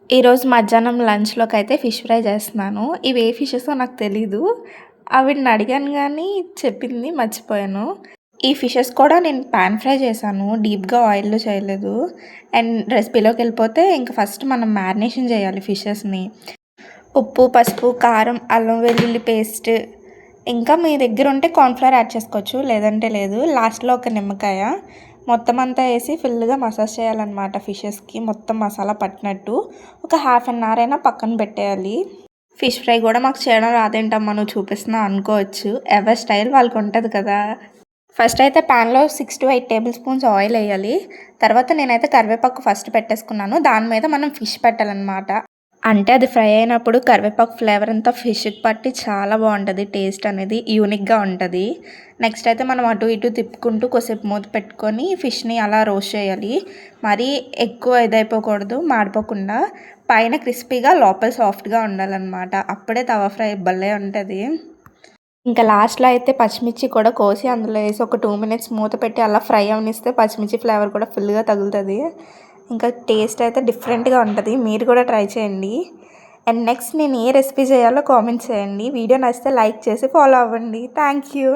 ఈరోజు మధ్యాహ్నం లంచ్‌లోకైతే fish fry చేస్తున్నాను. ఇవి ఏ ఫిషెసో నాకు తెలీదు. ఆవిడని అడిగాను గానీ చెప్పింది మర్చిపోయాను. ఈ ఫిషెస్ కూడా నేను పాన్ ఫ్రై చేశాను. డీప్‌గా ఆయిల్‌లో చేయలేదు. అండ్ రెసిపీలోకెళ్ళిపోతే ఇంక ఫస్ట్ మనం మ్యారినేషన్ చేయాలి ఫిషెస్‌ని. ఉప్పు, పసుపు, కారం, అల్లం వెల్లుల్లి పేస్ట్, ఇంకా మీ దగ్గర ఉంటే కార్న్‌ఫ్లోర్ యాడ్ చేసుకోవచ్చు. లేదంటే లేదు. లాస్ట్‌లో ఒక నిమ్మకాయ మొత్తం అంతా వేసి ఫుల్‌గా మసాజ్ చేయాలన్నమాట ఫిషెస్‌కి మొత్తం మసాలా పట్టినట్టు. ఒక హాఫ్ అన్ అవర్ అయినా పక్కన పెట్టేయాలి. ఫిష్ ఫ్రై కూడా మాకు చేయడం రాదేంటమ్మా నువ్వు చూపిస్తున్నావు అనుకోవచ్చు. ఎవరి స్టైల్ వాళ్ళకి ఉంటుంది కదా! ఫస్ట్ అయితే ప్యాన్‌లో 6-8 టేబుల్ స్పూన్స్ ఆయిల్ వేయాలి. తర్వాత నేనైతే కరివేపాకు ఫస్ట్ పెట్టేసుకున్నాను. దాని మీద మనం ఫిష్ పెట్టాలన్నమాట. అంటే అది ఫ్రై అయినప్పుడు కరివేపాకు ఫ్లేవర్ అంతా ఫిష్‌కి పట్టి చాలా బాగుంటుంది. టేస్ట్ అనేది యూనిక్‌గా ఉంటుంది. నెక్స్ట్ అయితే మనం అటు ఇటు తిప్పుకుంటూ కొద్దిసేపు మూత పెట్టుకొని ఫిష్‌ని అలా రోస్ట్ చేయాలి. మరీ ఎక్కువ ఇదైపోకూడదు, మాడిపోకుండా. పైన క్రిస్పీగా లోపల సాఫ్ట్‌గా ఉండాలన్నమాట. అప్పుడే తవా ఫ్రై భలే ఉంటుంది. ఇంకా లాస్ట్‌లో అయితే పచ్చిమిర్చి కూడా కోసి అందులో వేసి ఒక 2 మినిట్స్ మూత పెట్టి అలా ఫ్రై అవ్వనిస్తే పచ్చిమిర్చి ఫ్లేవర్ కూడా ఫుల్‌గా తగులుతుంది. ఇంకా టేస్ట్ అయితే డిఫరెంట్‌గా ఉంటుంది. మీరు కూడా ట్రై చేయండి. అండ్ నెక్స్ట్ నేను ఏ రెసిపీ చేయాలో కామెంట్ చేయండి. వీడియో నచ్చితే లైక్ చేసి ఫాలో అవ్వండి. Thank you.